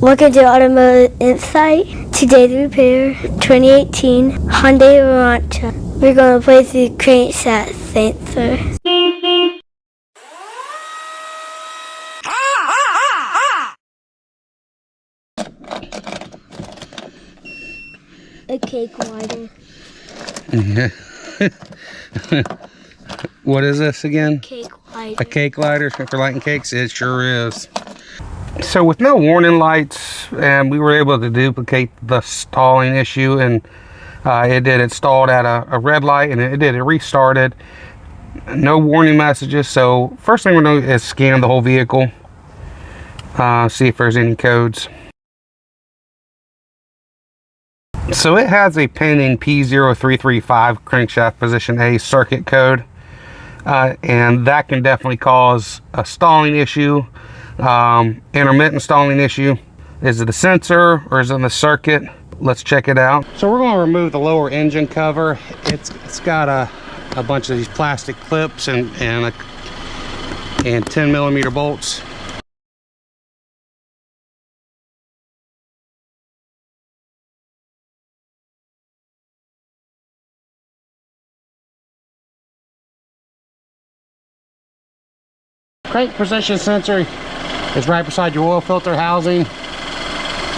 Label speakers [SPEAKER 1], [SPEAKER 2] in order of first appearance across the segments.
[SPEAKER 1] Welcome to Automotive Insight. Today's repair, 2018 Hyundai Elantra. We're going to replace the crankshaft sensor. A cake lighter.
[SPEAKER 2] Yeah. What is this again?
[SPEAKER 1] Cake lighter.
[SPEAKER 2] A cake lighter for lighting cakes? It sure is. So with no warning lights, we were able to duplicate the stalling issue, and it stalled at a red light, and it restarted. No warning messages. So first thing we're going to do is scan the whole vehicle, see if there's any codes. So it has a pending P0335 crankshaft position A circuit code, and that can definitely cause a stalling issue, intermittent stalling issue. Is it a sensor or is it the circuit? Let's check it out. So we're going to remove the lower engine cover. It's got a bunch of these plastic clips and 10mm bolts. Crank position sensor is right beside your oil filter housing.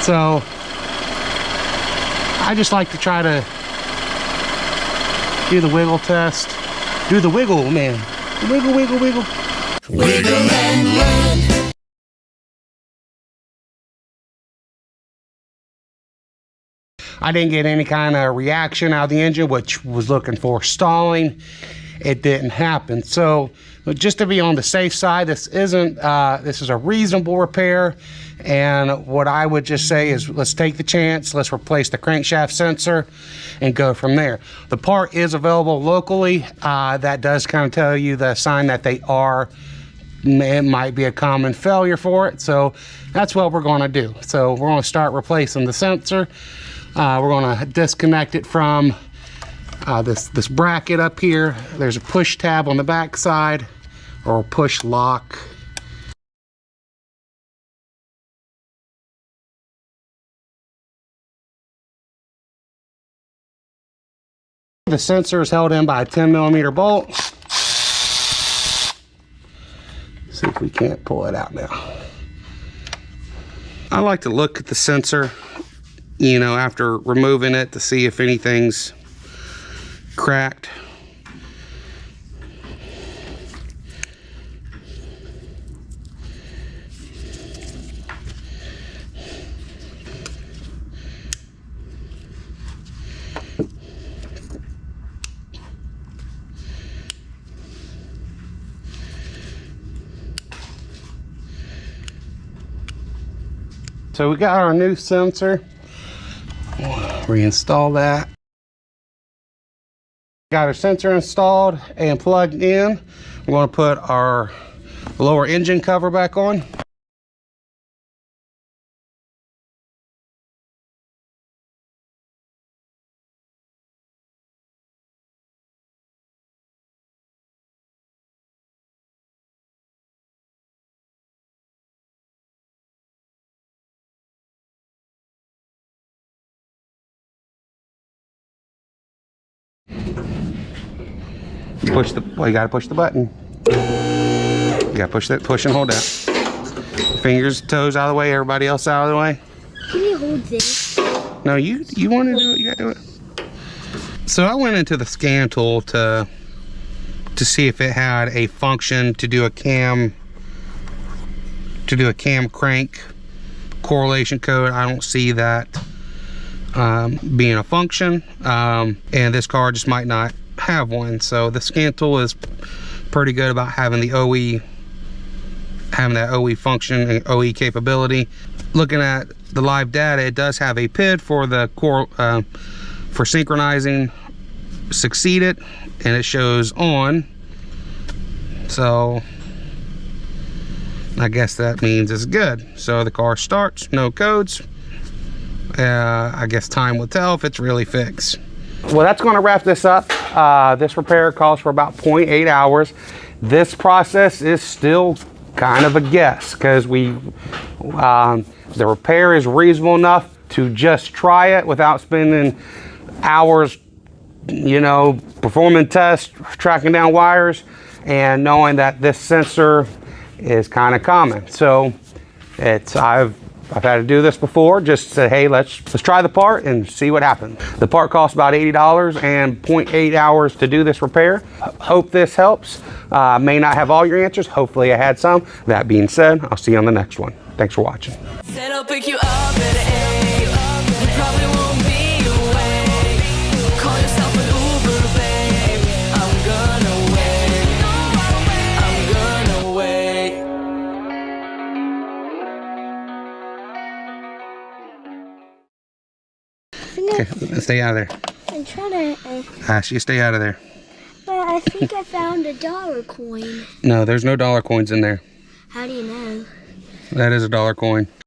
[SPEAKER 2] So I just like to try to do the wiggle test. Do the wiggle, man. Wiggle, wiggle, wiggle. Wiggle and land. I didn't get any kind of reaction out of the engine, which was looking for stalling. It didn't happen. So just to be on the safe side, this is a reasonable repair, and what I would just say is let's take the chance, let's replace the crankshaft sensor and go from there. The part is available locally. That does kind of tell you the sign that it might be a common failure for it. So that's what we're going to do. So we're going to start replacing the sensor. We're going to disconnect it from this bracket up here. There's a push tab on the back side, or a push lock. The sensor is held in by a 10mm bolt. See if we can't pull it out now. I like to look at the sensor, after removing it, to see if anything's cracked. So we got our new sensor. Reinstall that. Got our sensor installed and plugged in. We're going to put our lower engine cover back on. You gotta push the button. You gotta push and hold that. Fingers, toes out of the way, everybody else out of the way.
[SPEAKER 1] Can you hold this?
[SPEAKER 2] No, you want to do it, you gotta do it. So I went into the scan tool to see if it had a function to do a cam crank correlation code. I don't see that being a function, and this car just might not have one. So the scan tool is pretty good about having the OE, having that OE function and OE capability. Looking at the live data, it does have a PID for the core for synchronizing succeeded, and it shows on. So I guess that means it's good. So the car starts, no codes. I guess time will tell if it's really fixed. Well, that's going to wrap this up. This repair calls for about 0.8 hours. This process is still kind of a guess because the repair is reasonable enough to just try it without spending hours, you know, performing tests, tracking down wires, and knowing that this sensor is kind of common. So I've had to do this before, just say, hey, let's try the part and see what happens. The part costs about $80 and 0.8 hours to do this repair. Hope this helps. May not have all your answers. Hopefully I had some. That being said, I'll see you on the next one. Thanks for watching.
[SPEAKER 3] Said I'll pick you up at 8. You probably won't be awake. Call yourself an Uber, babe. I'm gonna wait. I'm gonna wait.
[SPEAKER 2] Okay, stay out of there.
[SPEAKER 1] I'm trying to.
[SPEAKER 2] You stay out of there.
[SPEAKER 1] But I think I found a dollar coin.
[SPEAKER 2] No, there's no dollar coins in there.
[SPEAKER 1] How do you know?
[SPEAKER 2] That is a dollar coin.